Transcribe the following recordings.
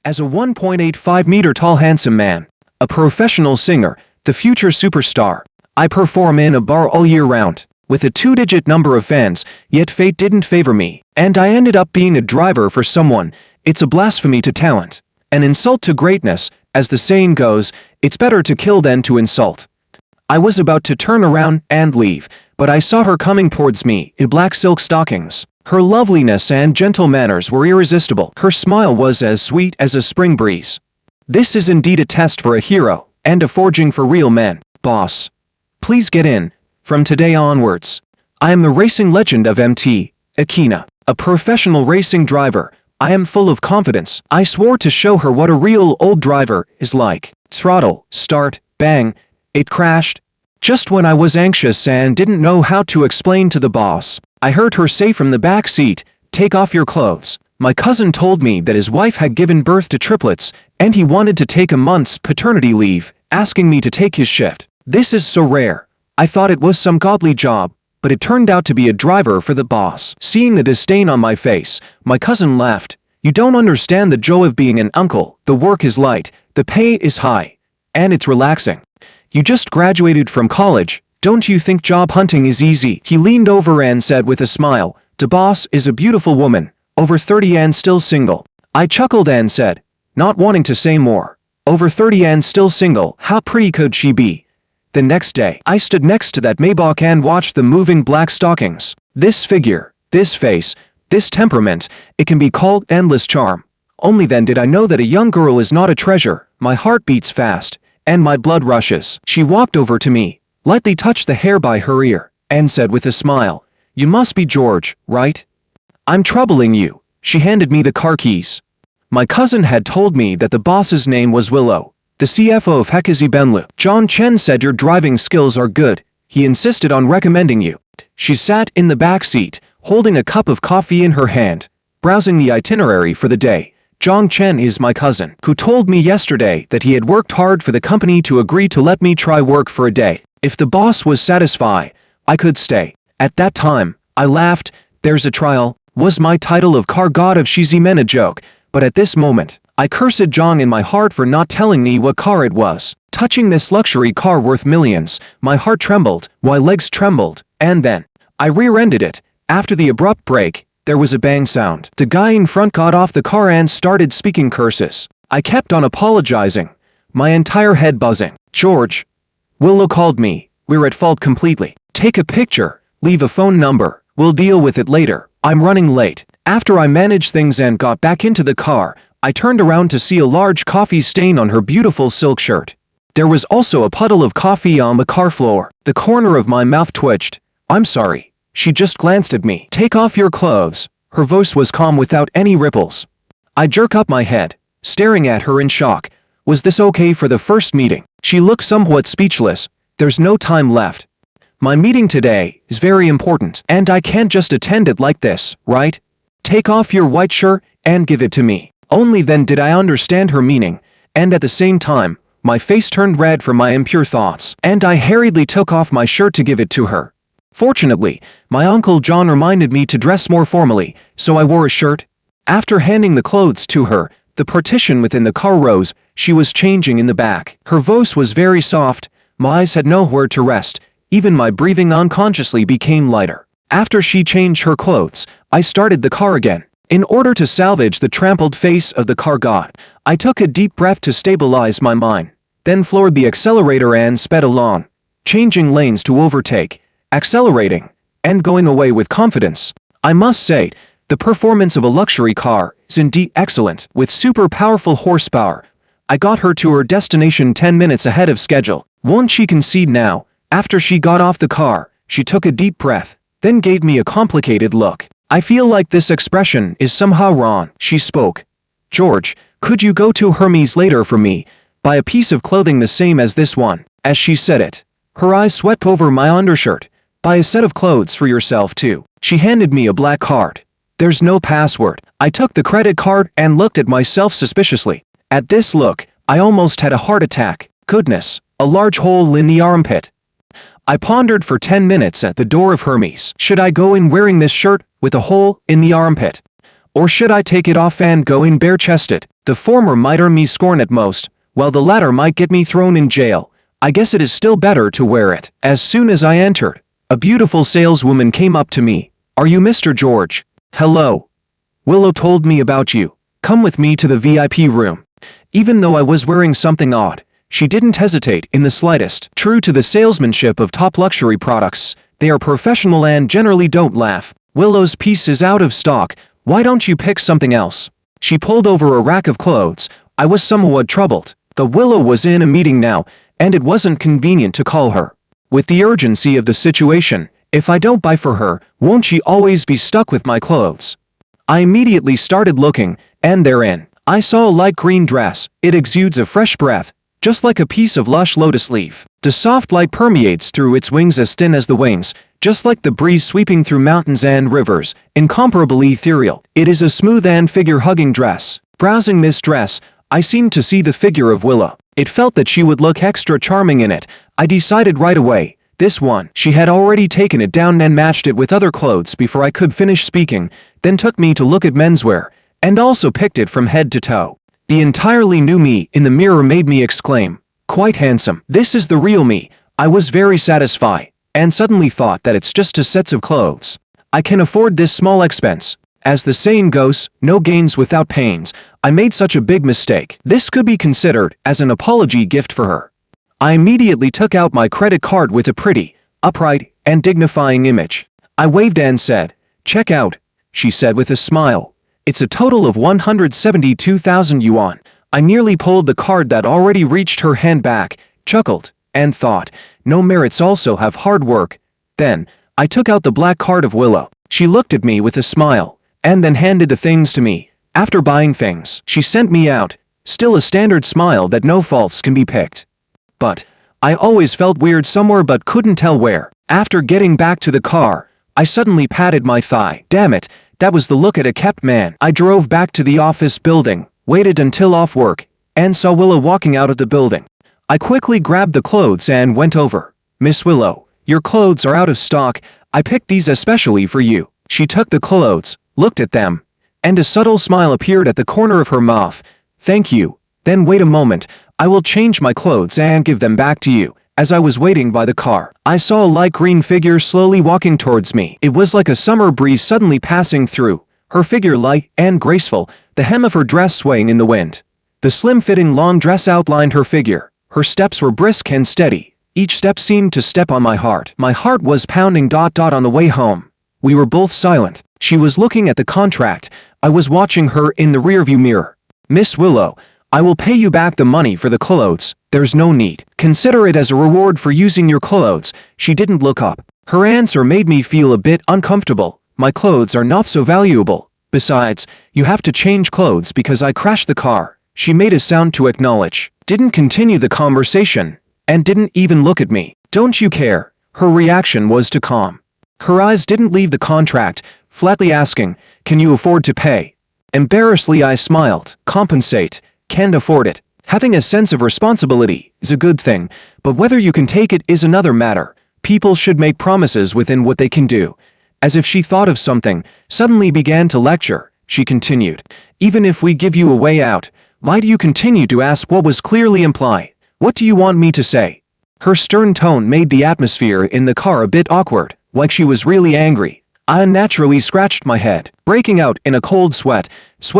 As a 1.85-meter tall handsome man, a professional singer, the future superstar, I perform in a bar all year round, with a two-digit number of fans, yet fate didn't favor me, and I ended up being a driver for someone. It's a blasphemy to talent, an insult to greatness. As the saying goes, it's better to kill than to insult. I was about to turn around and leave, but I saw her coming towards me in black silk stockings. Her loveliness and gentle manners were irresistible. Her smile was as sweet as a spring breeze. This is indeed a test for a hero, and a forging for real men. Boss, please get in. From today onwards, I am the racing legend of MT, Akina, a professional racing driver. I am full of confidence. I swore to show her what a real old driver is like. Throttle, start, bang, it crashed. Just when I was anxious and didn't know how to explain to the boss, I heard her say from the back seat, "Take off your clothes." My cousin told me that his wife had given birth to triplets, and he wanted to take a month's paternity leave, asking me to take his shift. This is so rare. I thought it was some godly job, but it turned out to be a driver for the boss. Seeing the disdain on my face, my cousin laughed. "You don't understand the joy of being an uncle. The work is light, the pay is high, and it's relaxing. You just graduated from college. Don't you think job hunting is easy?" He leaned over and said with a smile, "The boss is a beautiful woman, over 30 and still single." I chuckled and said, not wanting to say more, "Over 30 and still single, how pretty could she be?" The next day, I stood next to that Maybach and watched the moving black stockings. This figure, this face, this temperament, it can be called endless charm. Only then did I know that a young girl is not a treasure. My heart beats fast, and my blood rushes. She walked over to me, lightly touched the hair by her ear, and said with a smile, "You must be George, right? I'm troubling you." She handed me the car keys. My cousin had told me that the boss's name was Willow, the CFO of Hekazi Benlu. "John Chen said your driving skills are good. He insisted on recommending you." She sat in the back seat, holding a cup of coffee in her hand, browsing the itinerary for the day. John Chen is my cousin, who told me yesterday that he had worked hard for the company to agree to let me try work for a day. If the boss was satisfied, I could stay. At that time, I laughed. "There's a trial." Was my title of car god of Shizimena a joke? But at this moment, I cursed Zhang in my heart for not telling me what car it was. Touching this luxury car worth millions, my heart trembled, my legs trembled, and then I rear-ended it. After the abrupt brake, there was a bang sound. The guy in front got off the car and started speaking curses. I kept on apologizing, my entire head buzzing. "George," Willow called me, "we're at fault completely. Take a picture, leave a phone number, we'll deal with it later. I'm running late." After I managed things and got back into the car, I turned around to see a large coffee stain on her beautiful silk shirt. There was also a puddle of coffee on the car floor. The corner of my mouth twitched. "I'm sorry." She just glanced at me. "Take off your clothes." Her voice was calm without any ripples. I jerked up my head, staring at her in shock. Was this okay for the first meeting? She looked somewhat speechless. "There's no time left. My meeting today is very important, and I can't just attend it like this, right? Take off your white shirt and give it to me." Only then did I understand her meaning, and at the same time, my face turned red from my impure thoughts, and I hurriedly took off my shirt to give it to her. Fortunately, my Uncle John reminded me to dress more formally, so I wore a shirt. After handing the clothes to her, the partition within the car rose. She was changing in the back. Her voice was very soft. My eyes had nowhere to rest. Even my breathing unconsciously became lighter. After she changed her clothes, I started the car again. In order to salvage the trampled face of the car god, I took a deep breath to stabilize my mind, then floored the accelerator and sped along, changing lanes to overtake, accelerating, and going away with confidence. I must say, the performance of a luxury car is indeed excellent. With super powerful horsepower, I got her to her destination 10 minutes ahead of schedule. Won't she concede now? After she got off the car, she took a deep breath, then gave me a complicated look. "I feel like this expression is somehow wrong." She spoke. "George, could you go to Hermes later for me? Buy a piece of clothing the same as this one." As she said it, her eyes swept over my undershirt. "Buy a set of clothes for yourself too." She handed me a black card. "There's no password." I took the credit card and looked at myself suspiciously. At this look, I almost had a heart attack. Goodness, a large hole in the armpit. I pondered for 10 minutes at the door of Hermes. Should I go in wearing this shirt with a hole in the armpit? Or should I take it off and go in bare-chested? The former might earn me scorn at most, while the latter might get me thrown in jail. I guess it is still better to wear it. As soon as I entered, a beautiful saleswoman came up to me. Are you Mr. George? Hello. Willow told me about you. Come with me to the VIP room. Even though I was wearing something odd, she didn't hesitate in the slightest. True to the salesmanship of top luxury products, they are professional and generally don't laugh. Willow's piece is out of stock. Why don't you pick something else? She pulled over a rack of clothes. I was somewhat troubled. The Willow was in a meeting now, and it wasn't convenient to call her. With the urgency of the situation, if I don't buy for her, won't she always be stuck with my clothes? I immediately started looking, and therein, I saw a light green dress. It exudes a fresh breath, just like a piece of lush lotus leaf. The soft light permeates through its wings as thin as the wings, just like the breeze sweeping through mountains and rivers, incomparably ethereal. It is a smooth and figure-hugging dress. Browsing this dress, I seemed to see the figure of Willow. It felt that she would look extra charming in it. I decided right away, this one. She had already taken it down and matched it with other clothes before I could finish speaking, then took me to look at menswear, and also picked it from head to toe. The entirely new me in the mirror made me exclaim, quite handsome. This is the real me. I was very satisfied, and suddenly thought that it's just 2 sets of clothes. I can afford this small expense. As the saying goes, no gains without pains. I made such a big mistake. This could be considered as an apology gift for her. I immediately took out my credit card with a pretty, upright, and dignifying image. I waved and said, check out, she said with a smile. It's a total of 172,000 yuan. I nearly pulled the card that already reached her hand back, chuckled, and thought, no merits also have hard work. Then, I took out the black card of Willow. She looked at me with a smile, and then handed the things to me. After buying things, she sent me out, still a standard smile that no faults can be picked. But, I always felt weird somewhere but couldn't tell where. After getting back to the car, I suddenly patted my thigh. Damn it, that was the look at a kept man. I drove back to the office building, waited until off work, and saw Willow walking out of the building. I quickly grabbed the clothes and went over. Miss Willow, your clothes are out of stock. I picked these especially for you. She took the clothes, looked at them, and a subtle smile appeared at the corner of her mouth. Thank you. Then wait a moment, I will change my clothes and give them back to you. As I was waiting by the car, I saw a light green figure slowly walking towards me. It was like a summer breeze suddenly passing through, her figure light and graceful, the hem of her dress swaying in the wind. The slim-fitting long dress outlined her figure. Her steps were brisk and steady. Each step seemed to step on my heart. My heart was pounding on the way home. We were both silent. She was looking at the contract. I was watching her in the rearview mirror. Miss Willow, I will pay you back the money for the clothes. There's no need. Consider it as a reward for using your clothes. She didn't look up. Her answer made me feel a bit uncomfortable. My clothes are not so valuable. Besides, you have to change clothes because I crashed the car. She made a sound to acknowledge, didn't continue the conversation, and didn't even look at me. Don't you care? Her reaction was to calm. Her eyes didn't leave the contract, flatly asking, can you afford to pay? Embarrassedly I smiled. Compensate. Can't afford it. Having a sense of responsibility is a good thing, but whether you can take it is another matter. People should make promises within what they can do. As if she thought of something, suddenly began to lecture, she continued. Even if we give you a way out, why do you continue to ask what was clearly implied? What do you want me to say? Her stern tone made the atmosphere in the car a bit awkward, like she was really angry. I unnaturally scratched my head, breaking out in a cold sweat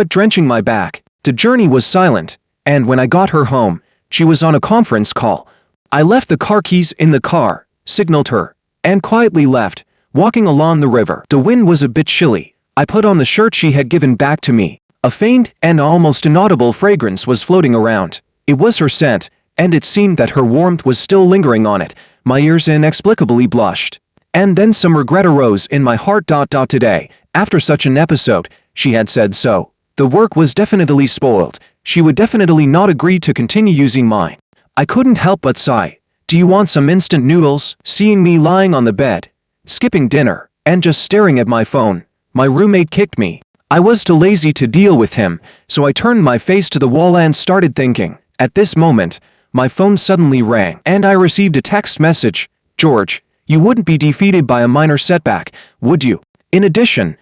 drenching my back. The journey was silent, and when I got her home, she was on a conference call. I left the car keys in the car, signaled her, and quietly left, walking along the river. The wind was a bit chilly. I put on the shirt she had given back to me. A faint and almost inaudible fragrance was floating around. It was her scent, and it seemed that her warmth was still lingering on it. My ears inexplicably blushed. And then some regret arose in my heart. Today, after such an episode, she had said so. The work was definitely spoiled. She would definitely not agree to continue using mine. I couldn't help but sigh. Do you want some instant noodles? Seeing me lying on the bed, skipping dinner, and just staring at my phone, my roommate kicked me. I was too lazy to deal with him, so I turned my face to the wall and started thinking. At this moment, my phone suddenly rang, and I received a text message. George, you wouldn't be defeated by a minor setback, would you? In addition,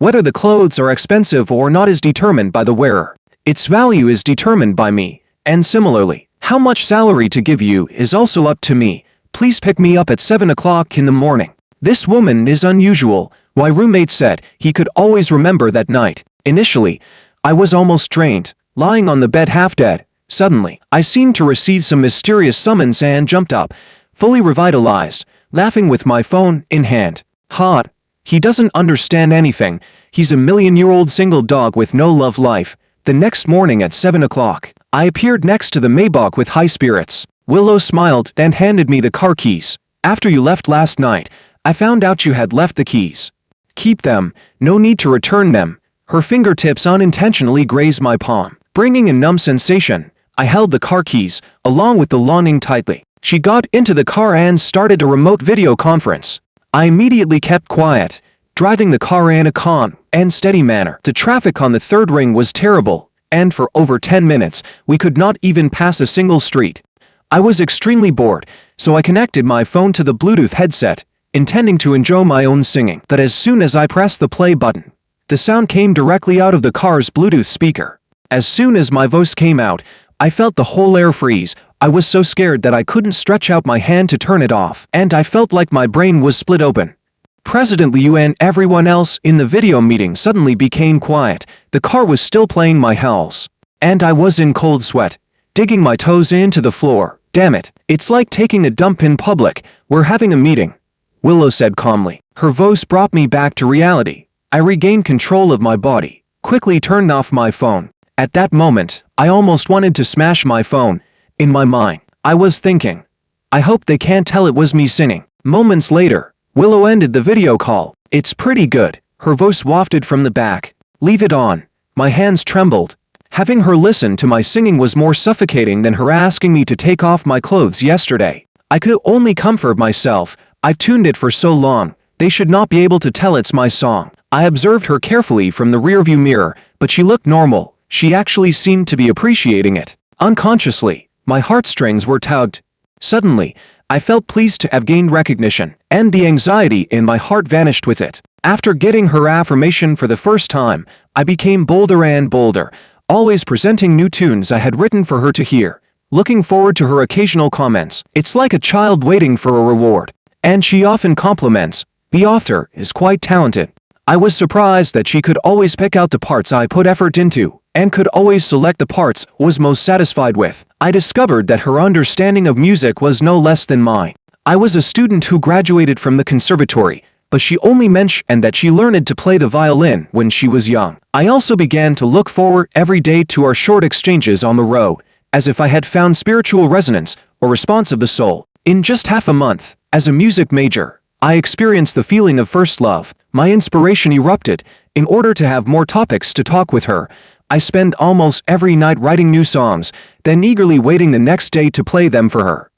Whether the clothes are expensive or not is determined by the wearer. Its value is determined by me, and similarly, how much salary to give you is also up to me. Please pick me up at 7 o'clock in the morning. This woman is unusual, my roommate said. He could always remember that night. Initially, I was almost drained, lying on the bed half dead. Suddenly, I seemed to receive some mysterious summons and jumped up, fully revitalized, laughing with my phone in hand. Hot. He doesn't understand anything. He's a million-year-old single dog with no love life. The next morning at 7 o'clock, I appeared next to the Maybach with high spirits. Willow smiled and handed me the car keys. After you left last night, I found out you had left the keys. Keep them, no need to return them. Her fingertips unintentionally grazed my palm, bringing a numb sensation. I held the car keys, along with the longing tightly. She got into the car and started a remote video conference. I immediately kept quiet, driving the car in a calm and steady manner. The traffic on the third ring was terrible, and for over 10 minutes, we could not even pass a single street. I was extremely bored, so I connected my phone to the Bluetooth headset, intending to enjoy my own singing. But as soon as I pressed the play button, the sound came directly out of the car's Bluetooth speaker. As soon as my voice came out, I felt the whole air freeze. I was so scared that I couldn't stretch out my hand to turn it off, and I felt like my brain was split open. President Liu and everyone else in the video meeting suddenly became quiet. The car was still playing my howls, and I was in cold sweat, digging my toes into the floor. Damn it, it's like taking a dump in public. We're having a meeting, Willow said calmly. Her voice brought me back to reality. I regained control of my body, quickly turned off my phone. At that moment, I almost wanted to smash my phone. In my mind, I was thinking, I hope they can't tell it was me singing. Moments later, Willow ended the video call. It's pretty good, her voice wafted from the back. Leave it on. My hands trembled. Having her listen to my singing was more suffocating than her asking me to take off my clothes yesterday. I could only comfort myself. I've tuned it for so long. They should not be able to tell it's my song. I observed her carefully from the rearview mirror, but she looked normal. She actually seemed to be appreciating it. Unconsciously, my heartstrings were tugged. Suddenly, I felt pleased to have gained recognition, and the anxiety in my heart vanished with it. After getting her affirmation for the first time, I became bolder and bolder, always presenting new tunes I had written for her to hear, looking forward to her occasional comments. It's like a child waiting for a reward. And she often compliments. The author is quite talented. I was surprised that she could always pick out the parts I put effort into, and could always select the parts I was most satisfied with. I discovered that her understanding of music was no less than mine. I was a student who graduated from the conservatory, but she only mentioned that she learned to play the violin when she was young. I also began to look forward every day to our short exchanges on the road, as if I had found spiritual resonance or response of the soul. In just half a month, as a music major, I experienced the feeling of first love. My inspiration erupted. In order to have more topics to talk with her, I spend almost every night writing new songs, then eagerly waiting the next day to play them for her.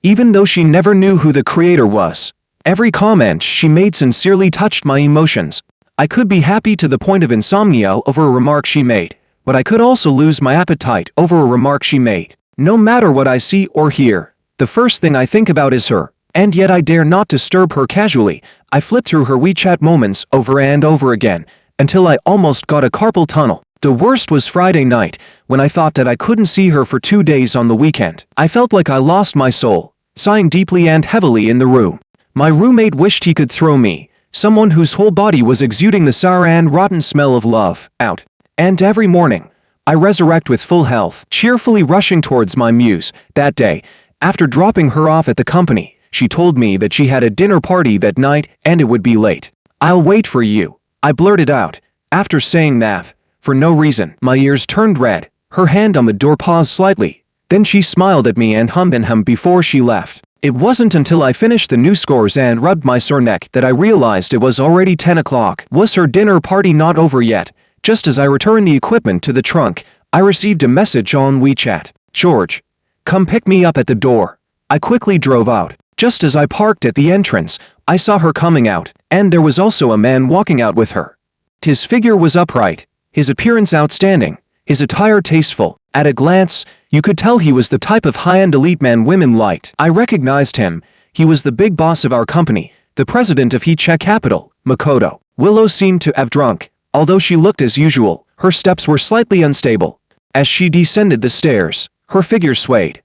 Even though she never knew who the creator was, every comment she made sincerely touched my emotions. I could be happy to the point of insomnia over a remark she made, but I could also lose my appetite over a remark she made. No matter what I see or hear, the first thing I think about is her. And yet I dare not disturb her casually. I flipped through her WeChat moments over and over again, until I almost got a carpal tunnel. The worst was Friday night, when I thought that I couldn't see her for 2 days on the weekend. I felt like I lost my soul, sighing deeply and heavily in the room. My roommate wished he could throw me, someone whose whole body was exuding the sour and rotten smell of love, out. And every morning, I resurrect with full health, cheerfully rushing towards my muse. That day, after dropping her off at the company, she told me that she had a dinner party that night and it would be late. I'll wait for you, I blurted out. After saying that, for no reason, my ears turned red. Her hand on the door paused slightly. Then she smiled at me and hummed and hummed before she left. It wasn't until I finished the new scores and rubbed my sore neck that I realized it was already 10 o'clock. Was her dinner party not over yet? Just as I returned the equipment to the trunk, I received a message on WeChat. George, come pick me up at the door. I quickly drove out. Just as I parked at the entrance, I saw her coming out, and there was also a man walking out with her. His figure was upright, his appearance outstanding, his attire tasteful. At a glance, you could tell he was the type of high-end elite man women liked. I recognized him. He was the big boss of our company, the president of Heechek Capital, Makoto. Willow seemed to have drunk. Although she looked as usual, her steps were slightly unstable. As she descended the stairs, her figure swayed.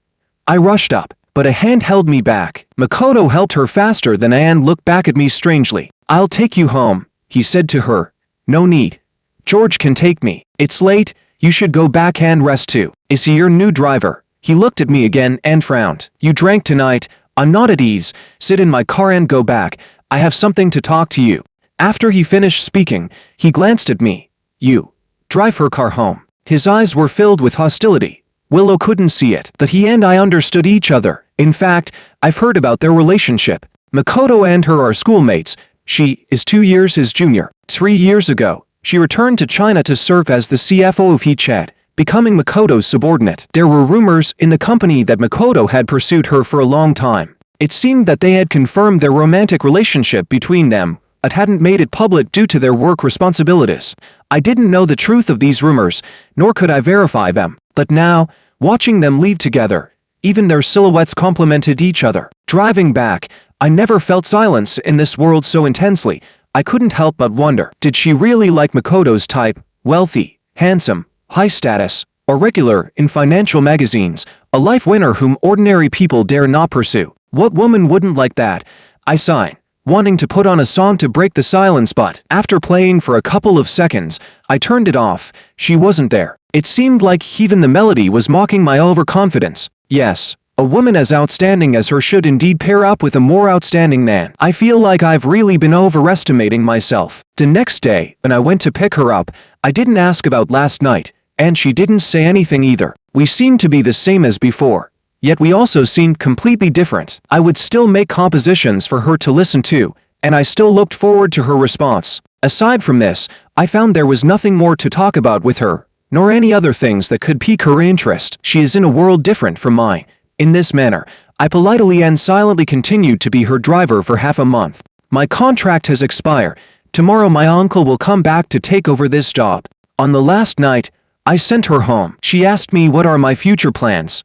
I rushed up, but a hand held me back. Makoto helped her faster than Anne looked back at me strangely. "I'll take you home," he said to her. "No need. George can take me. It's late, you should go back and rest too." "Is he your new driver?" He looked at me again and frowned. "You drank tonight. I'm not at ease. Sit in my car and go back. I have something to talk to you." After he finished speaking, he glanced at me. "You drive her car home." His eyes were filled with hostility. Willow couldn't see it, but he and I understood each other. In fact, I've heard about their relationship. Makoto and her are schoolmates. She is 2 years his junior. 3 years ago, she returned to China to serve as the CFO of HeChat, becoming Makoto's subordinate. There were rumors in the company that Makoto had pursued her for a long time. It seemed that they had confirmed their romantic relationship between them, but hadn't made it public due to their work responsibilities. I didn't know the truth of these rumors, nor could I verify them. But now, watching them leave together, even their silhouettes complemented each other. Driving back, I never felt silence in this world so intensely. I couldn't help but wonder, did she really like Makoto's type, wealthy, handsome, high status, or regular in financial magazines, a life winner whom ordinary people dare not pursue? What woman wouldn't like that? I sighed, wanting to put on a song to break the silence, but after playing for a couple of seconds, I turned it off. She wasn't there. It seemed like even the melody was mocking my overconfidence. Yes, a woman as outstanding as her should indeed pair up with a more outstanding man. I feel like I've really been overestimating myself. The next day, when I went to pick her up, I didn't ask about last night, and she didn't say anything either. We seemed to be the same as before. Yet we also seemed completely different. I would still make compositions for her to listen to, and I still looked forward to her response. Aside from this, I found there was nothing more to talk about with her, nor any other things that could pique her interest. She is in a world different from mine. In this manner, I politely and silently continued to be her driver for half a month. My contract has expired. Tomorrow my uncle will come back to take over this job. On the last night, I sent her home. She asked me what are my future plans.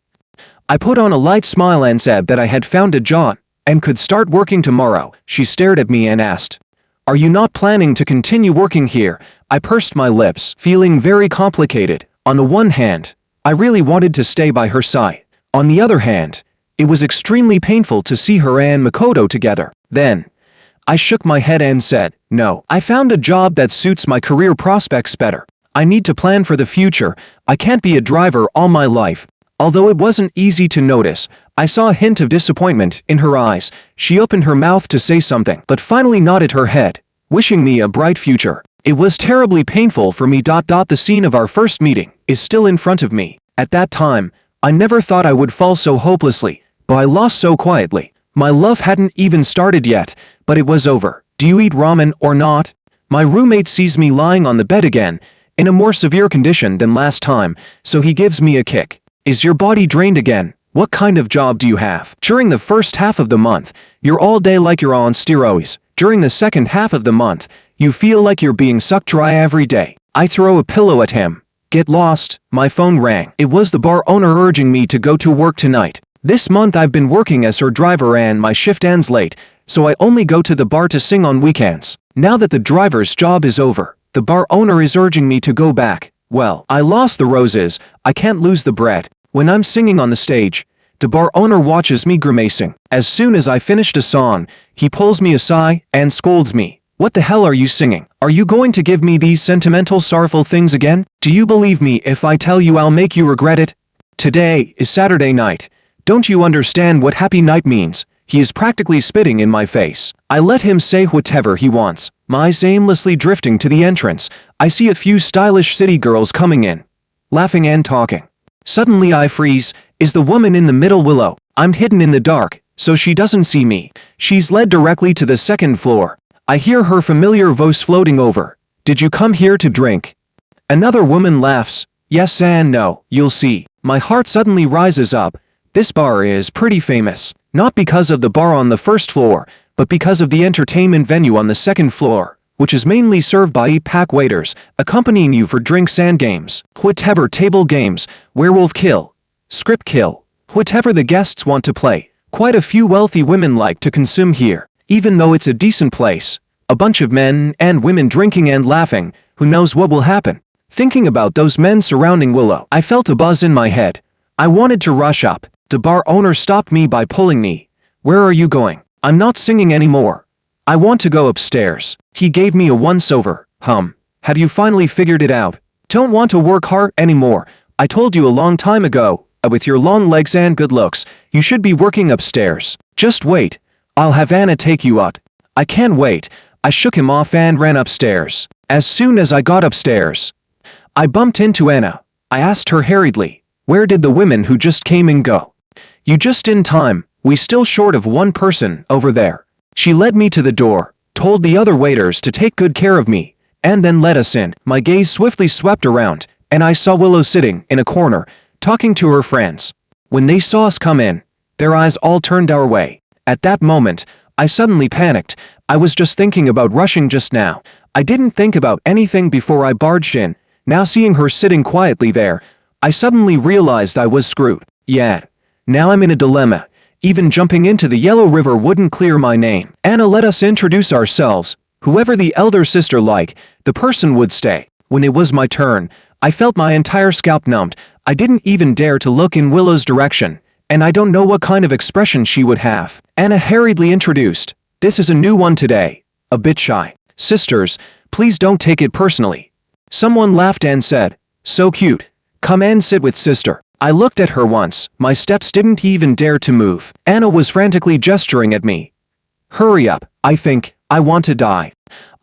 I put on a light smile and said that I had found a job and could start working tomorrow. She stared at me and asked, "Are you not planning to continue working here?" I pursed my lips, feeling very complicated. On the one hand, I really wanted to stay by her side. On the other hand, it was extremely painful to see her and Makoto together. Then, I shook my head and said, "No, I found a job that suits my career prospects better. I need to plan for the future. I can't be a driver all my life." Although it wasn't easy to notice, I saw a hint of disappointment in her eyes. She opened her mouth to say something, but finally nodded her head, wishing me a bright future. It was terribly painful for me. The scene of our first meeting is still in front of me. At that time, I never thought I would fall so hopelessly, but I lost so quietly. My love hadn't even started yet, but it was over. "Do you eat ramen or not?" My roommate sees me lying on the bed again, in a more severe condition than last time, so he gives me a kick. "Is your body drained again? What kind of job do you have?" During the first half of the month, you're all day like you're on steroids. During the second half of the month, you feel like you're being sucked dry every day. I throw a pillow at him. Get lost. My phone rang. It was the bar owner urging me to go to work tonight. This month I've been working as her driver and my shift ends late, so I only go to the bar to sing on weekends. Now that the driver's job is over, the bar owner is urging me to go back. Well, I lost the roses, I can't lose the bread. When I'm singing on the stage, the bar owner watches me grimacing. As soon as I finished a song, he pulls me aside and scolds me. "What the hell are you singing? Are you going to give me these sentimental, sorrowful things again? Do you believe me if I tell you I'll make you regret it? Today is Saturday night. Don't you understand what happy night means?" He is practically spitting in my face. I let him say whatever he wants. My eyes aimlessly drifting to the entrance, I see a few stylish city girls coming in, laughing and talking. Suddenly I freeze. Is the woman in the middle Willow? I'm hidden in the dark, so she doesn't see me. She's led directly to the second floor. I hear her familiar voice floating over. "Did you come here to drink?" Another woman laughs. "Yes and no, you'll see." My heart suddenly rises up. This bar is pretty famous, not because of the bar on the first floor, but because of the entertainment venue on the second floor, which is mainly served by 8-pack waiters, accompanying you for drinks and games. Whatever table games, werewolf kill, script kill, whatever the guests want to play. Quite a few wealthy women like to consume here. Even though it's a decent place, A bunch of men and women drinking and laughing, who knows what will happen. Thinking about those men surrounding Willow, I felt a buzz in my head. I wanted to rush up. The bar owner stopped me by pulling me. "Where are you going?" "I'm not singing anymore. I want to go upstairs." He gave me a once-over. Have you finally figured it out? Don't want to work hard anymore. I told you a long time ago, with your long legs and good looks, you should be working upstairs. Just wait. I'll have Anna take you out. I can't wait. I shook him off and ran upstairs. As soon as I got upstairs, I bumped into Anna. I asked her hurriedly, "Where did the women who just came in go?" "You just in time. We still short of one person over there." She led me to the door, told the other waiters to take good care of me, and then let us in. My gaze swiftly swept around, and I saw Willow sitting in a corner, talking to her friends. When they saw us come in, their eyes all turned our way. At that moment, I suddenly panicked. I was just thinking about rushing just now. I didn't think about anything before I barged in. Now seeing her sitting quietly there, I suddenly realized I was screwed. Yeah. Now I'm in a dilemma. Even jumping into the Yellow River wouldn't clear my name. Anna let us introduce ourselves. Whoever the elder sister like, the person would stay. When it was my turn, I felt my entire scalp numbed. I didn't even dare to look in Willow's direction, and I don't know what kind of expression she would have. Anna hurriedly introduced, "This is a new one today. A bit shy. Sisters, please don't take it personally." Someone laughed and said, "So cute. Come and sit with sister." I looked at her once. My steps didn't even dare to move. Anna was frantically gesturing at me. "Hurry up. I think I want to die."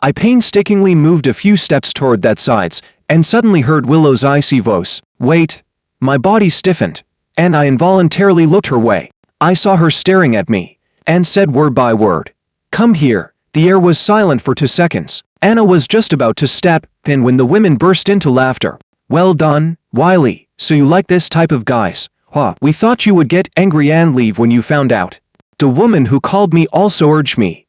I painstakingly moved a few steps toward that sides, and suddenly heard Willow's icy voice. "Wait." My body stiffened, and I involuntarily looked her way. I saw her staring at me, and said word by word, "Come here." The air was silent for 2 seconds. Anna was just about to step in when the women burst into laughter. "Well done, Wiley. So you like this type of guys? Huh, we thought you would get angry and leave when you found out." The woman who called me also urged me.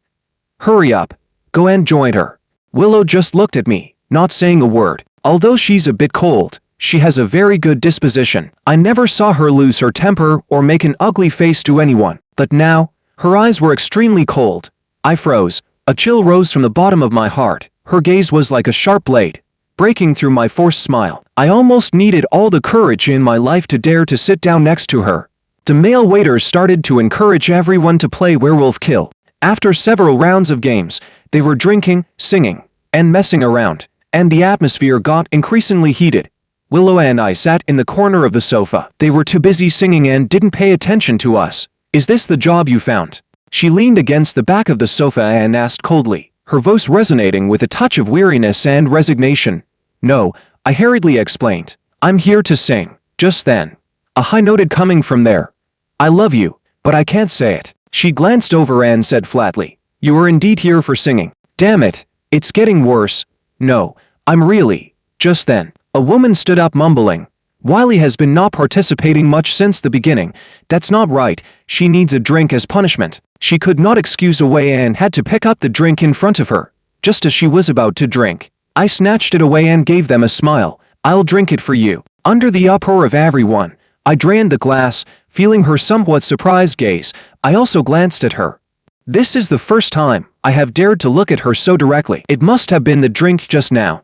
"Hurry up. Go and join her." Willow just looked at me, not saying a word. Although she's a bit cold, she has a very good disposition. I never saw her lose her temper or make an ugly face to anyone. But now, her eyes were extremely cold. I froze. A chill rose from the bottom of my heart. Her gaze was like a sharp blade, breaking through my forced smile. I almost needed all the courage in my life to dare to sit down next to her. The male waiters started to encourage everyone to play Werewolf Kill. After several rounds of games, they were drinking, singing, and messing around, and the atmosphere got increasingly heated. Willow and I sat in the corner of the sofa. They were too busy singing and didn't pay attention to us. "Is this the job you found?" She leaned against the back of the sofa and asked coldly, her voice resonating with a touch of weariness and resignation. "No," I hurriedly explained. "I'm here to sing." Just then, a high note coming from there. "I love you, but I can't say it." She glanced over and said flatly, "You are indeed here for singing." Damn it, it's getting worse. "No, I'm really." Just then, a woman stood up mumbling, "Wiley has been not participating much since the beginning. That's not right. She needs a drink as punishment." She could not excuse away and had to pick up the drink in front of her, just as she was about to drink. I snatched it away and gave them a smile. "I'll drink it for you." Under the uproar of everyone, I drained the glass, feeling her somewhat surprised gaze. I also glanced at her. This is the first time I have dared to look at her so directly. It must have been the drink just now.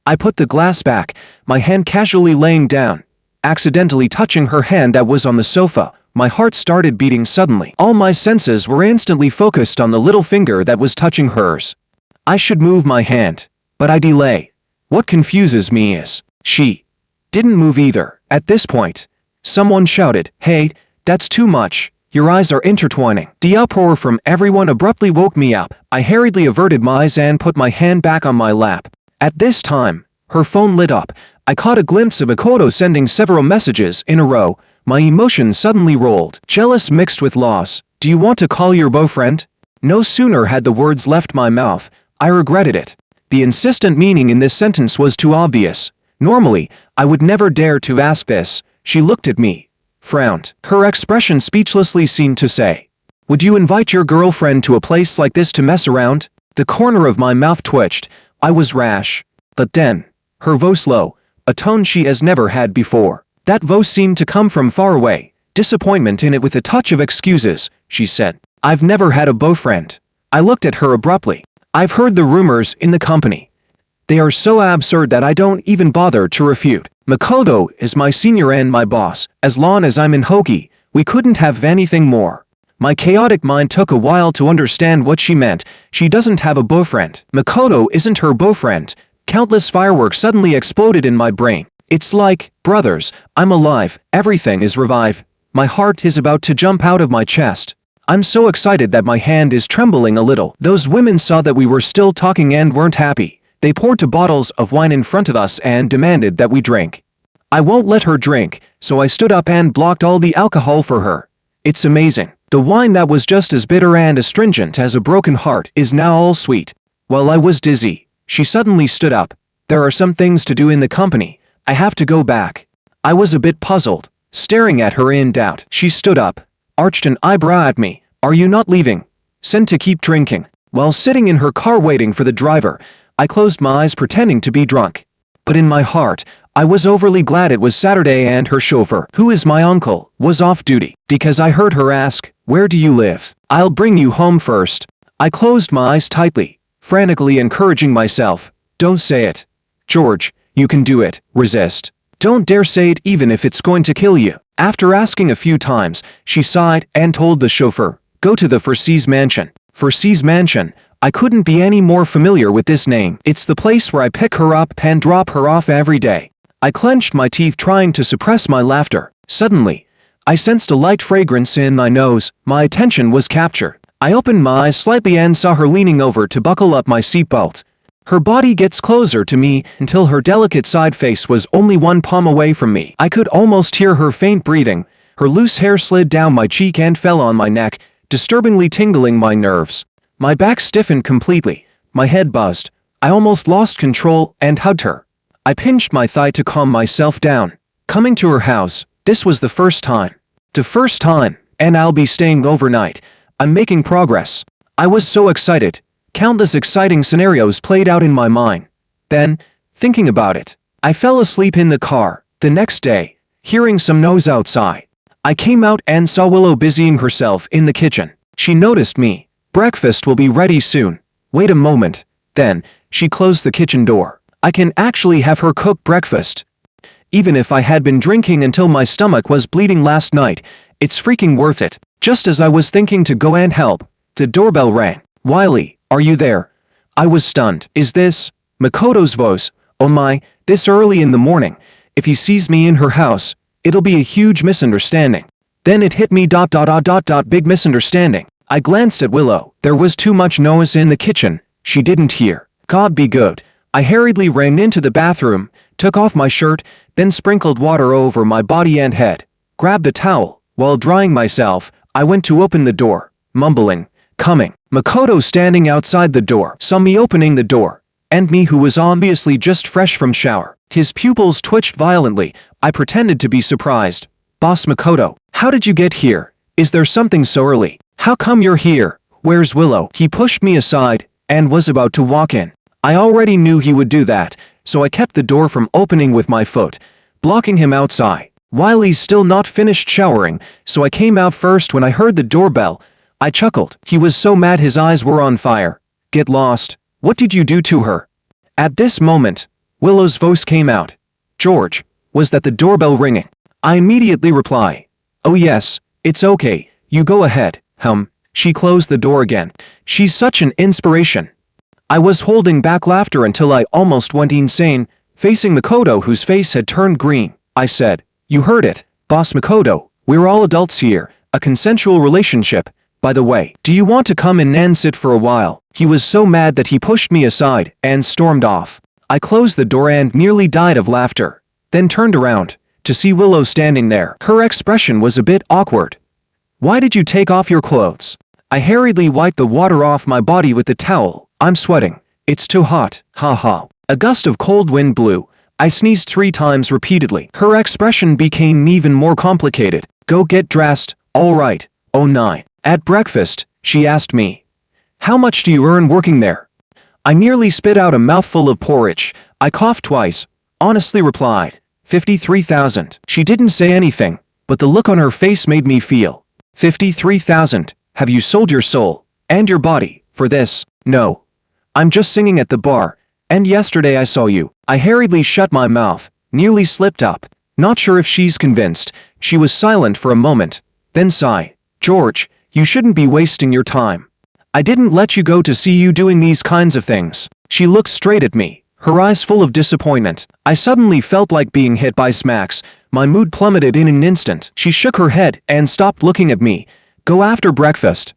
I put the glass back, my hand casually laying down, accidentally touching her hand that was on the sofa. My heart started beating suddenly. All my senses were instantly focused on the little finger that was touching hers. I should move my hand, but I delay. What confuses me is, she didn't move either. At this point, someone shouted, "Hey, that's too much. Your eyes are intertwining." The uproar from everyone abruptly woke me up. I hurriedly averted my eyes and put my hand back on my lap. At this time, her phone lit up. I caught a glimpse of Makoto sending several messages in a row. My emotions suddenly rolled, jealous mixed with loss. "Do you want to call your boyfriend?" No sooner had the words left my mouth, I regretted it. The insistent meaning in this sentence was too obvious. Normally, I would never dare to ask this. She looked at me, frowned. Her expression speechlessly seemed to say, "Would you invite your girlfriend to a place like this to mess around?" The corner of my mouth twitched. I was rash. But then, her voice low, a tone she has never had before. That voice seemed to come from far away, disappointment in it with a touch of excuses. She said, "I've never had a boyfriend." I looked at her abruptly. I've heard the rumors in the company. They are so absurd that I don't even bother to refute. Makoto is my senior and my boss. As long as I'm in Hoki, we couldn't have anything more. My chaotic mind took a while to understand what she meant. She doesn't have a boyfriend. Makoto isn't her boyfriend. Countless fireworks suddenly exploded in my brain. It's like, brothers, I'm alive, everything is revive. My heart is about to jump out of my chest. I'm so excited that my hand is trembling a little. Those women saw that we were still talking and weren't happy. They poured 2 bottles of wine in front of us and demanded that we drink. I won't let her drink, so I stood up and blocked all the alcohol for her. It's amazing. The wine that was just as bitter and astringent as a broken heart is now all sweet. While I was dizzy, she suddenly stood up. There are some things to do in the company. I have to go back. I was a bit puzzled, staring at her in doubt. She stood up, arched an eyebrow at me. Are you not leaving? Sent to keep drinking. While sitting in her car waiting for the driver, I closed my eyes pretending to be drunk. But in my heart, I was overly glad it was Saturday and her chauffeur, who is my uncle, was off duty, because I heard her ask, "Where do you live? I'll bring you home first." I closed my eyes tightly, frantically encouraging myself, "Don't say it. George, you can do it. Resist. Don't dare say it even if it's going to kill you." After asking a few times, she sighed and told the chauffeur, "Go to the Forces Mansion." Forces Mansion. I couldn't be any more familiar with this name. It's the place where I pick her up and drop her off every day. I clenched my teeth trying to suppress my laughter. Suddenly, I sensed a light fragrance in my nose. My attention was captured. I opened my eyes slightly and saw her leaning over to buckle up my seatbelt. Her body gets closer to me until her delicate side face was only 1 palm away from me. I could almost hear her faint breathing. Her loose hair slid down my cheek and fell on my neck, disturbingly tingling my nerves. My back stiffened completely. My head buzzed. I almost lost control and hugged her. I pinched my thigh to calm myself down. Coming to her house, this was the first time. The first time, and I'll be staying overnight. I'm making progress. I was so excited. Countless exciting scenarios played out in my mind. Then, thinking about it, I fell asleep in the car. The next day, hearing some noise outside, I came out and saw Willow busying herself in the kitchen. She noticed me. "Breakfast will be ready soon." Wait a moment. Then, she closed the kitchen door. I can actually have her cook breakfast. Even if I had been drinking until my stomach was bleeding last night, it's freaking worth it. Just as I was thinking to go and help, the doorbell rang. "Wiley, are you there?" I was stunned. "Is this Makoto's voice? Oh my, this early in the morning. If he sees me in her house, it'll be a huge misunderstanding." Then it hit me ... big misunderstanding. I glanced at Willow. There was too much noise in the kitchen. She didn't hear. God be good. I hurriedly ran into the bathroom, took off my shirt, then sprinkled water over my body and head. Grabbed a towel. While drying myself, I went to open the door, mumbling, "Coming." Makoto standing outside the door saw me opening the door, and me who was obviously just fresh from shower. His pupils twitched violently. I pretended to be surprised. "Boss Makoto, how did you get here? Is there something so early? How come you're here? Where's Willow?" He pushed me aside and was about to walk in. I already knew he would do that, so I kept the door from opening with my foot, blocking him outside. Wiley's still not finished showering, so I came out first when I heard the doorbell. I chuckled. He was so mad his eyes were on fire. "Get lost. What did you do to her?" At this moment, Willow's voice came out. "George, was that the doorbell ringing?" I immediately reply, "Oh yes, it's okay, you go ahead." She closed the door again. She's such an inspiration. I was holding back laughter until I almost went insane, facing Makoto whose face had turned green. I said, "You heard it, Boss Makoto, we're all adults here, a consensual relationship. By the way, do you want to come in and sit for a while?" He was so mad that he pushed me aside and stormed off. I closed the door and nearly died of laughter, then turned around to see Willow standing there. Her expression was a bit awkward. "Why did you take off your clothes?" I hurriedly wiped the water off my body with the towel. "I'm sweating. It's too hot. Ha ha." A gust of cold wind blew. I sneezed 3 times repeatedly. Her expression became even more complicated. "Go get dressed, all right." "Oh nine." At breakfast, she asked me, "How much do you earn working there?" I nearly spit out a mouthful of porridge. I coughed twice, honestly replied, 53,000. She didn't say anything, but the look on her face made me feel. 53,000. Have you sold your soul and your body for this? No. I'm just singing at the bar. And yesterday I saw you. I hurriedly shut my mouth, nearly slipped up. Not sure if she's convinced. She was silent for a moment, then sigh. George, you shouldn't be wasting your time. I didn't let you go to see you doing these kinds of things. She looked straight at me, her eyes full of disappointment. I suddenly felt like being hit by smacks. My mood plummeted in an instant. She shook her head and stopped looking at me. Go after breakfast.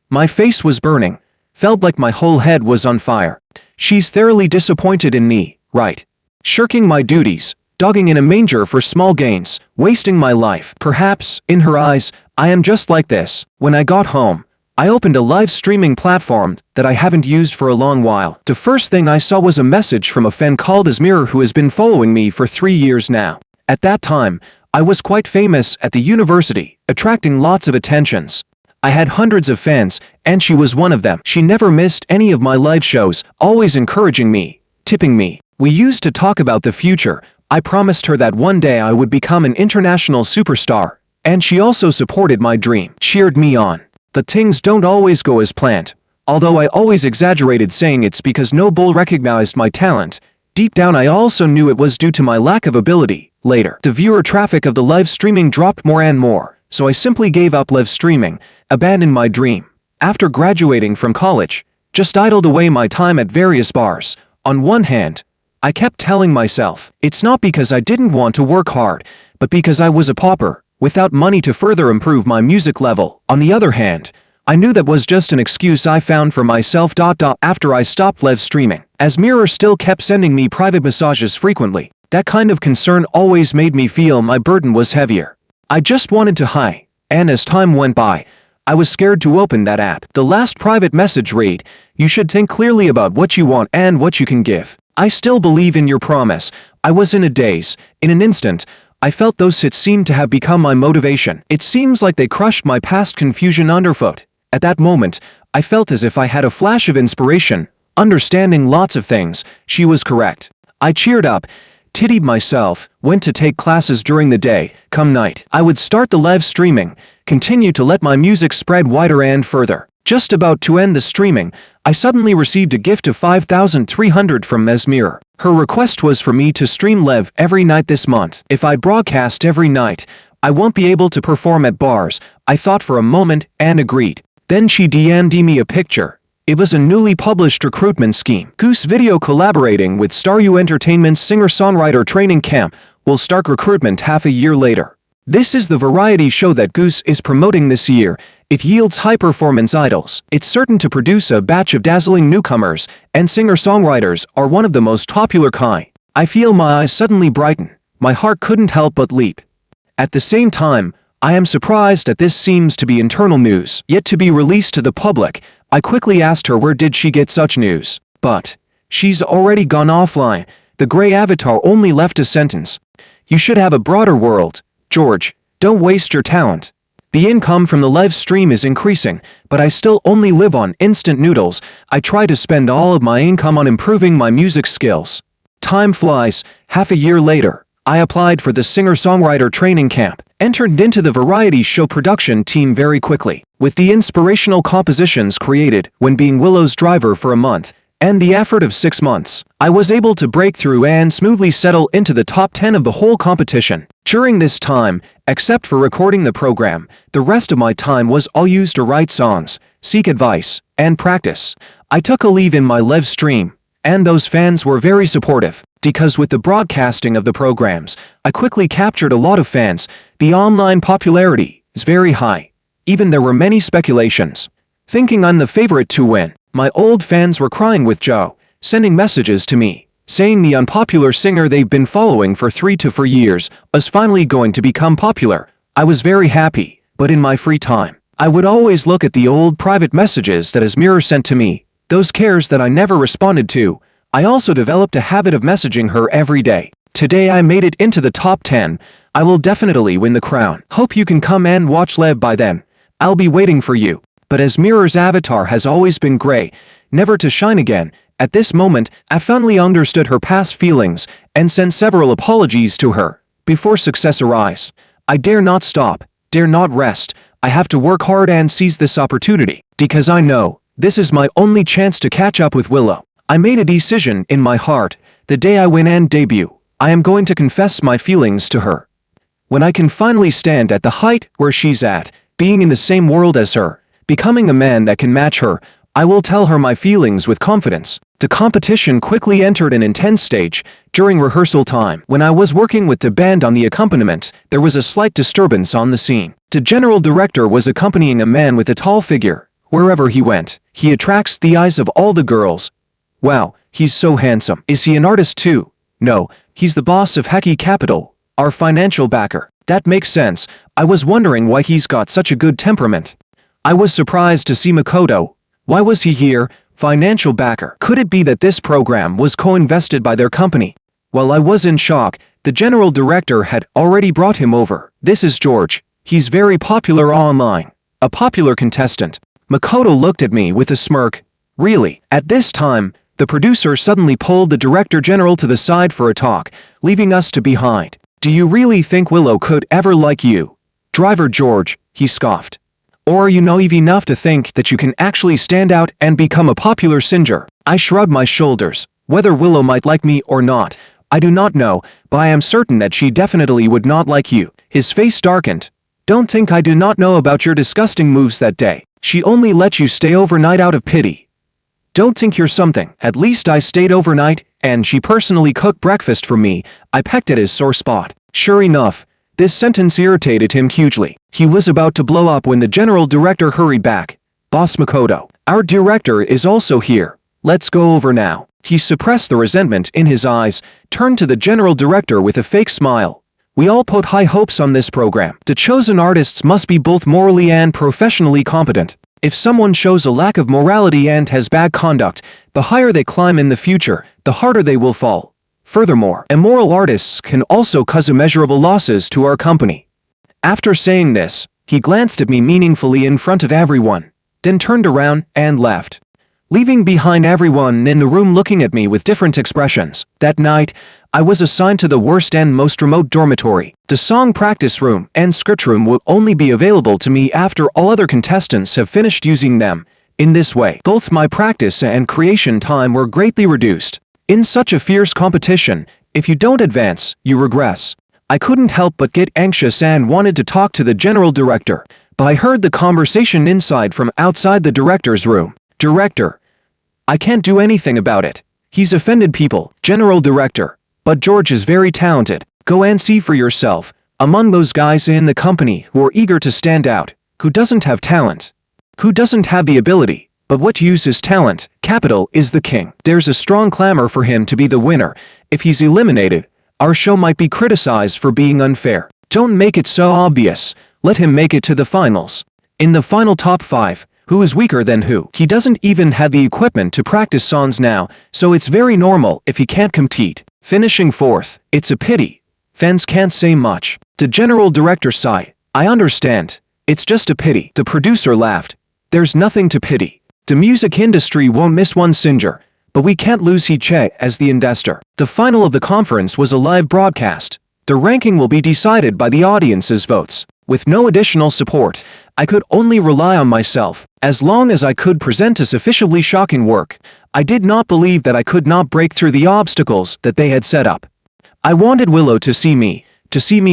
My face was burning. Felt like my whole head was on fire. She's thoroughly disappointed in me, right? Shirking my duties, dogging in a manger for small gains, wasting my life. Perhaps, in her eyes, I am just like this. When I got home, I opened a live streaming platform that I haven't used for a long while. The first thing I saw was a message from a fan called Asmir who has been following me for 3 years now. At that time, I was quite famous at the university, attracting lots of attentions. I had hundreds of fans, and she was one of them. She never missed any of my live shows, always encouraging me, tipping me. We used to talk about the future. I promised her that one day I would become an international superstar, and she also supported my dream, cheered me on. But things don't always go as planned. Although I always exaggerated saying it's because no bull recognized my talent, deep down I also knew it was due to my lack of ability. Later, the viewer traffic of the live streaming dropped more and more, so I simply gave up live streaming, abandoned my dream. After graduating from college, just idled away my time at various bars. On one hand, I kept telling myself, it's not because I didn't want to work hard, but because I was a pauper, without money to further improve my music level. On the other hand, I knew that was just an excuse I found for myself. After I stopped live streaming, Asmir still kept sending me private massages frequently. That kind of concern always made me feel my burden was heavier. I just wanted to hide, and as time went by, I was scared to open that app. The last private message read, you should think clearly about what you want and what you can give. I still believe in your promise. I was in a daze. In an instant, I felt those hits seemed to have become my motivation. It seems like they crushed my past confusion underfoot. At that moment, I felt as if I had a flash of inspiration, understanding lots of things. She was correct. I cheered up, tittied myself, went to take classes during the day. Come night, I would start the live streaming, continue to let my music spread wider and further. Just about to end the streaming, I suddenly received a gift of 5,300 from Asmir. Her request was for me to stream live every night this month. If I broadcast every night, I won't be able to perform at bars. I thought for a moment and agreed. Then she DM'd me a picture. It was a newly published recruitment scheme. Goose Video collaborating with Star U Entertainment's singer-songwriter training camp will start recruitment half a year later. This is the variety show that Goose is promoting this year. It yields high-performance idols. It's certain to produce a batch of dazzling newcomers, and singer-songwriters are one of the most popular kind. I feel my eyes suddenly brighten. My heart couldn't help but leap. At the same time, I am surprised that this seems to be internal news, yet to be released to the public. I quickly asked her where did she get such news. But she's already gone offline. The gray avatar only left a sentence. You should have a broader world. George, don't waste your talent. The income from the live stream is increasing, but I still only live on instant noodles. I try to spend all of my income on improving my music skills. Time flies. Half a year later, I applied for the singer-songwriter training camp, entered into the variety show production team very quickly. With the inspirational compositions created when being Willow's driver for a month, and the effort of 6 months, I was able to break through and smoothly settle into the top 10 of the whole competition. During this time, except for recording the program, the rest of my time was all used to write songs, seek advice, and practice. I took a leave in my live stream, and those fans were very supportive. Because with the broadcasting of the programs, I quickly captured a lot of fans. The online popularity is very high. Even there were many speculations, thinking I'm the favorite to win. My old fans were crying with joy, sending messages to me, saying the unpopular singer they've been following for 3 to 4 years was finally going to become popular. I was very happy, but in my free time, I would always look at the old private messages that Asmir sent to me, those cares that I never responded to. I also developed a habit of messaging her every day. Today I made it into the top 10. I will definitely win the crown. Hope you can come and watch live by then. I'll be waiting for you. But Asmir's avatar has always been gray, never to shine again. At this moment, I finally understood her past feelings and sent several apologies to her. Before success arrives, I dare not stop, dare not rest. I have to work hard and seize this opportunity, because I know this is my only chance to catch up with Willow. I made a decision in my heart. The day I win and debut, I am going to confess my feelings to her. When I can finally stand at the height where she's at, being in the same world as her, becoming a man that can match her, I will tell her my feelings with confidence. The competition quickly entered an intense stage. During rehearsal time, when I was working with the band on the accompaniment, there was a slight disturbance on the scene. The general director was accompanying a man with a tall figure. Wherever he went, he attracts the eyes of all the girls. Wow, he's so handsome. Is he an artist too? No, he's the boss of Haki Capital, our financial backer. That makes sense. I was wondering why he's got such a good temperament. I was surprised to see Makoto. Why was he here? Financial backer. Could it be that this program was co-invested by their company? While I was in shock, the general director had already brought him over. This is George. He's very popular online. A popular contestant. Makoto looked at me with a smirk. Really? At this time, the producer suddenly pulled the director general to the side for a talk, leaving us to behind. Do you really think Willow could ever like you? Driver George, he scoffed. Or are you naive enough to think that you can actually stand out and become a popular singer? I shrugged my shoulders. Whether Willow might like me or not, I do not know, but I am certain that she definitely would not like you. His face darkened. Don't think I do not know about your disgusting moves that day. She only let you stay overnight out of pity. Don't think you're something. At least I stayed overnight, and she personally cooked breakfast for me. I pecked at his sore spot. Sure enough, this sentence irritated him hugely. He was about to blow up when the general director hurried back. Boss Makoto, our director is also here. Let's go over now. He suppressed the resentment in his eyes, turned to the general director with a fake smile. We all put high hopes on this program. The chosen artists must be both morally and professionally competent. If someone shows a lack of morality and has bad conduct, the higher they climb in the future, the harder they will fall. Furthermore, immoral artists can also cause immeasurable losses to our company. After saying this, he glanced at me meaningfully in front of everyone, then turned around and left, leaving behind everyone in the room looking at me with different expressions. That night, I was assigned to the worst and most remote dormitory. The song practice room and script room will only be available to me after all other contestants have finished using them. In this way, both my practice and creation time were greatly reduced. In such a fierce competition, if you don't advance, you regress. I couldn't help but get anxious and wanted to talk to the general director, but I heard the conversation inside from outside the director's room. Director, I can't do anything about it. He's offended people. General director, but George is very talented. Go and see for yourself. Among those guys in the company who are eager to stand out, who doesn't have talent? Who doesn't have the ability? But what use is talent? Capital is the king. There's a strong clamor for him to be the winner. If he's eliminated, our show might be criticized for being unfair. Don't make it so obvious. Let him make it to the finals. In the final top 5, who is weaker than who? He doesn't even have the equipment to practice songs now, so it's very normal if he can't compete. Finishing 4th, it's a pity. Fans can't say much. The general director sighed. I understand. It's just a pity. The producer laughed. There's nothing to pity. The music industry won't miss one singer, but we can't lose Hee-chae as the investor. The final of the conference was a live broadcast. The ranking will be decided by the audience's votes. With no additional support, I could only rely on myself. As long as I could present a sufficiently shocking work, I did not believe that I could not break through the obstacles that they had set up. I wanted Willow to see me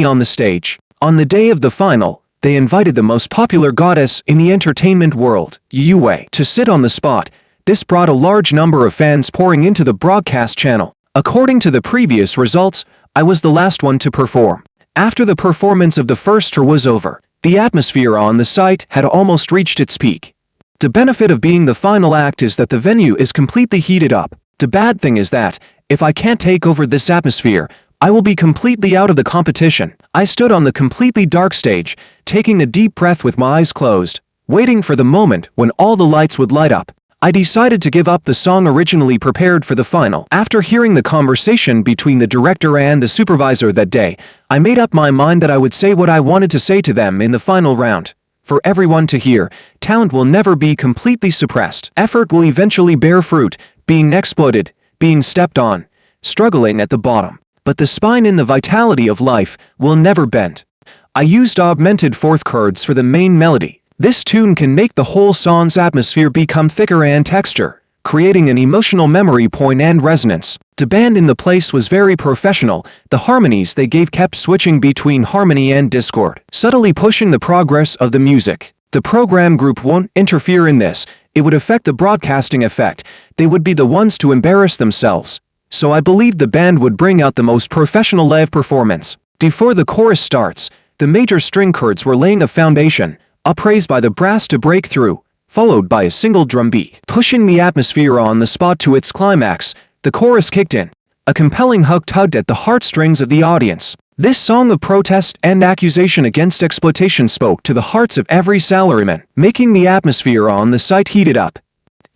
on the stage. On the day of the final, they invited the most popular goddess in the entertainment world, Yue, to sit on the spot. This brought a large number of fans pouring into the broadcast channel. According to the previous results, I was the last one to perform. After the performance of the first tour was over, the atmosphere on the site had almost reached its peak. The benefit of being the final act is that the venue is completely heated up. The bad thing is that, if I can't take over this atmosphere, I will be completely out of the competition. I stood on the completely dark stage, taking a deep breath with my eyes closed, waiting for the moment when all the lights would light up. I decided to give up the song originally prepared for the final. After hearing the conversation between the director and the supervisor that day, I made up my mind that I would say what I wanted to say to them in the final round. For everyone to hear, talent will never be completely suppressed. Effort will eventually bear fruit, being exploited, being stepped on, struggling at the bottom. But the spine in the vitality of life will never bend. I used augmented fourth chords for the main melody. This tune can make the whole song's atmosphere become thicker and texture, creating an emotional memory point and resonance. The band in the place was very professional. The harmonies they gave kept switching between harmony and discord, subtly pushing the progress of the music. The program group won't interfere in this. It would affect the broadcasting effect. They would be the ones to embarrass themselves. So I believed the band would bring out the most professional live performance. Before the chorus starts, the major string chords were laying a foundation, upraised by the brass to break through, followed by a single drum beat, pushing the atmosphere on the spot to its climax. The chorus kicked in. A compelling hook tugged at the heartstrings of the audience. This song of protest and accusation against exploitation spoke to the hearts of every salaryman, making the atmosphere on the site heated up.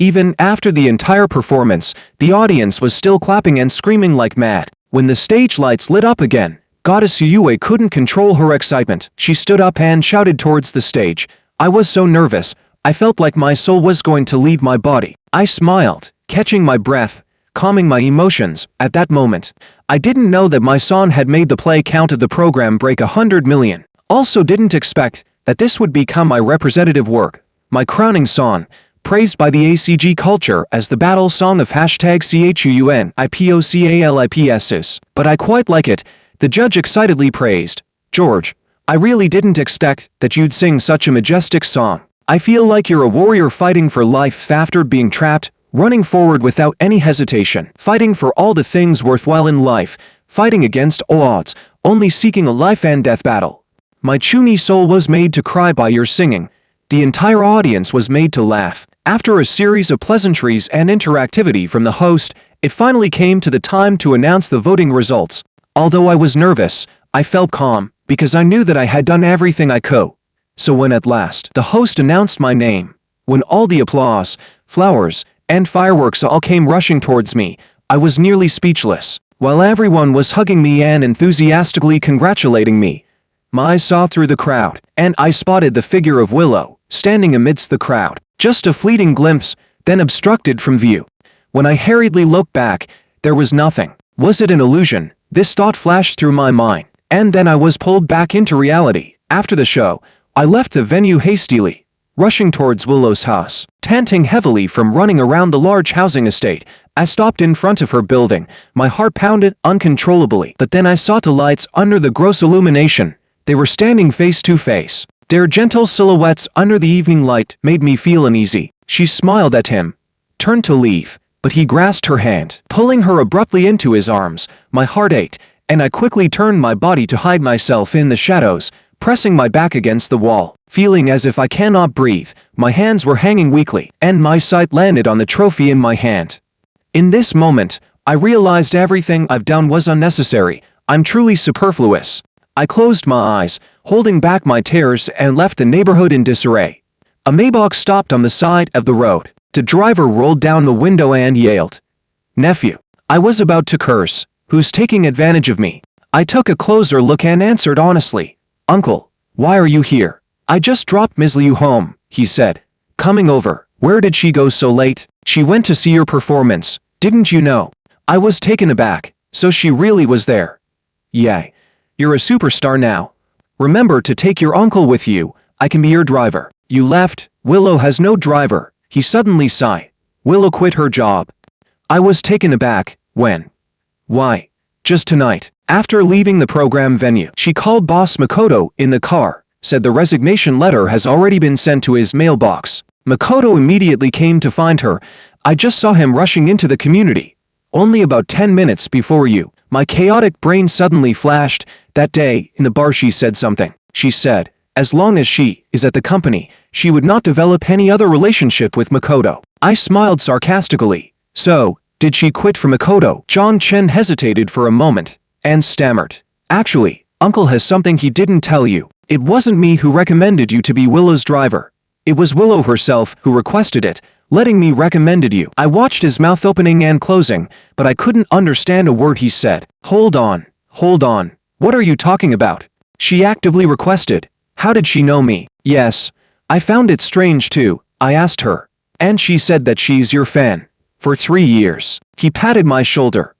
Even after the entire performance, the audience was still clapping and screaming like mad. When the stage lights lit up again, Goddess Yue couldn't control her excitement. She stood up and shouted towards the stage. I was so nervous, I felt like my soul was going to leave my body. I smiled, catching my breath, calming my emotions. At that moment, I didn't know that my song had made the play count of the program break 100 million. Also didn't expect that this would become my representative work, my crowning song, praised by the ACG culture as the battle song of #CHUNIPOCALIPS. But I quite like it, the judge excitedly praised. George, I really didn't expect that you'd sing such a majestic song. I feel like you're a warrior fighting for life after being trapped, running forward without any hesitation, fighting for all the things worthwhile in life, fighting against all odds, only seeking a life and death battle. My Chuni soul was made to cry by your singing. The entire audience was made to laugh. After a series of pleasantries and interactivity from the host, it finally came to the time to announce the voting results. Although I was nervous, I felt calm, because I knew that I had done everything I could. So when at last the host announced my name, when all the applause, flowers, and fireworks all came rushing towards me, I was nearly speechless. While everyone was hugging me and enthusiastically congratulating me, my eyes saw through the crowd, and I spotted the figure of Willow, standing amidst the crowd. Just a fleeting glimpse, then obstructed from view. When I hurriedly looked back, there was nothing. Was it an illusion? This thought flashed through my mind, and then I was pulled back into reality. After the show, I left the venue hastily, rushing towards Willow's house. Panting heavily from running around the large housing estate, I stopped in front of her building. My heart pounded uncontrollably. But then I saw the lights under the gross illumination. They were standing face to face. Their gentle silhouettes under the evening light made me feel uneasy. She smiled at him, turned to leave, but he grasped her hand, pulling her abruptly into his arms. My heart ached, and I quickly turned my body to hide myself in the shadows, pressing my back against the wall. Feeling as if I cannot breathe, my hands were hanging weakly, and my sight landed on the trophy in my hand. In this moment, I realized everything I've done was unnecessary. I'm truly superfluous. I closed my eyes, holding back my tears, and left the neighborhood in disarray. A Maybach stopped on the side of the road. The driver rolled down the window and yelled, "Nephew." I was about to curse. Who's taking advantage of me? I took a closer look and answered honestly, "Uncle, why are you here?" "I just dropped Miss Liu home," he said, coming over. "Where did she go so late?" "She went to see your performance. Didn't you know?" I was taken aback. So she really was there. "Yay. You're a superstar now. Remember to take your uncle with you. I can be your driver." "You left? Willow has no driver," he suddenly sighed. "Willow quit her job." I was taken aback. When? Why? Just tonight. After leaving the program venue, she called Boss Makoto in the car, said the resignation letter has already been sent to his mailbox. Makoto immediately came to find her. I just saw him rushing into the community. Only about 10 minutes before you. My chaotic brain suddenly flashed. That day, in the bar she said something. She said, as long as she is at the company, she would not develop any other relationship with Makoto. I smiled sarcastically. So, did she quit for Makoto? Zhang Chen hesitated for a moment, and stammered. Actually, Uncle has something he didn't tell you. It wasn't me who recommended you to be Willow's driver. It was Willow herself who requested it, letting me recommended you. I watched his mouth opening and closing, but I couldn't understand a word he said. Hold on. What are you talking about? She actively requested. How did she know me? Yes. I found it strange too. I asked her. And she said that she's your fan. For 3 years. He patted my shoulder.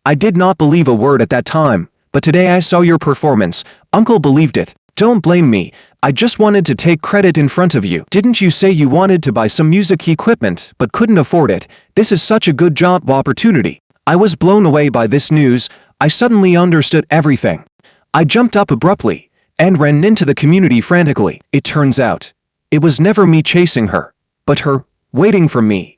I did not believe a word at that time, but today I saw your performance. Uncle believed it. Don't blame me, I just wanted to take credit in front of you. Didn't you say you wanted to buy some music equipment but couldn't afford it? This is such a good job opportunity. I was blown away by this news. I suddenly understood everything. I jumped up abruptly and ran into the community frantically. It turns out, it was never me chasing her, but her waiting for me.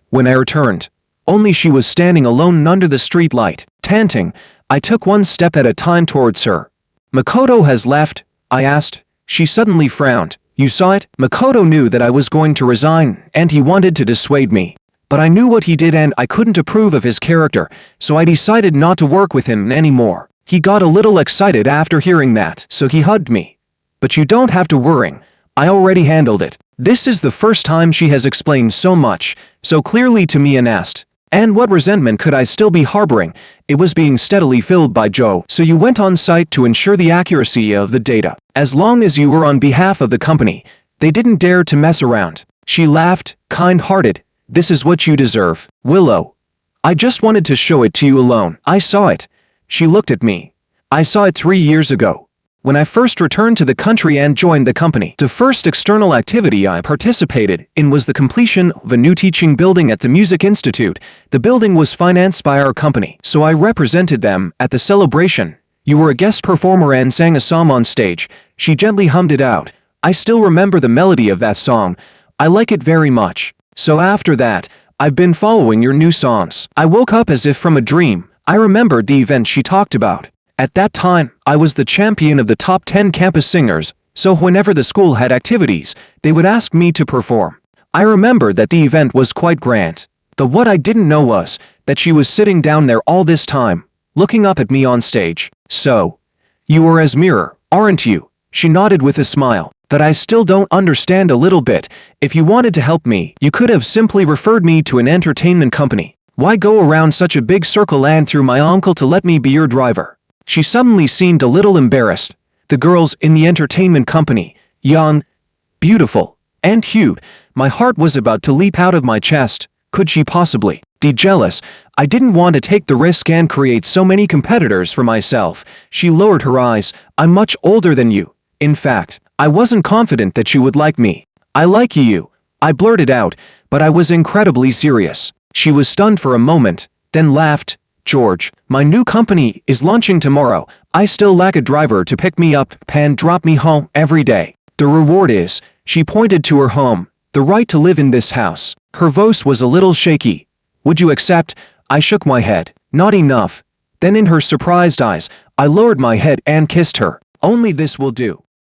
When I returned, only she was standing alone under the street light, panting. I took one step at a time towards her. Makoto has left, I asked. She suddenly frowned. You saw it? Makoto knew that I was going to resign, and he wanted to dissuade me. But I knew what he did and I couldn't approve of his character, so I decided not to work with him anymore. He got a little excited after hearing that, so he hugged me. But you don't have to worry. I already handled it. This is the first time she has explained so much, so clearly to me and asked, and what resentment could I still be harboring? It was being steadily filled by Joe. So you went on site to ensure the accuracy of the data. As long as you were on behalf of the company, they didn't dare to mess around. She laughed, kind-hearted. This is what you deserve, Willow. I just wanted to show it to you alone. I saw it. She looked at me. I saw it 3 years ago, when I first returned to the country and joined the company. The first external activity I participated in was the completion of a new teaching building at the Music Institute. The building was financed by our company, so I represented them at the celebration. You were a guest performer and sang a song on stage. She gently hummed it out. I still remember the melody of that song. I like it very much. So after that, I've been following your new songs. I woke up as if from a dream. I remembered the event she talked about. At that time, I was the champion of the top 10 campus singers, so whenever the school had activities, they would ask me to perform. I remember that the event was quite grand. But what I didn't know was that she was sitting down there all this time, looking up at me on stage. So, you were Asmira, aren't you? She nodded with a smile. But I still don't understand a little bit. If you wanted to help me, you could have simply referred me to an entertainment company. Why go around such a big circle and through my uncle to let me be your driver? She suddenly seemed a little embarrassed. The girls in the entertainment company, young, beautiful, and cute. My heart was about to leap out of my chest. Could she possibly be jealous? I didn't want to take the risk and create so many competitors for myself. She lowered her eyes. I'm much older than you. In fact, I wasn't confident that you would like me. I like you, I blurted out, but I was incredibly serious. She was stunned for a moment, then laughed. George, my new company is launching tomorrow. I still lack a driver to pick me up and drop me home every day. The reward is, she pointed to her home, the right to live in this house. Her voice was a little shaky. Would you accept? I shook my head. Not enough. Then in her surprised eyes, I lowered my head and kissed her. Only this will do.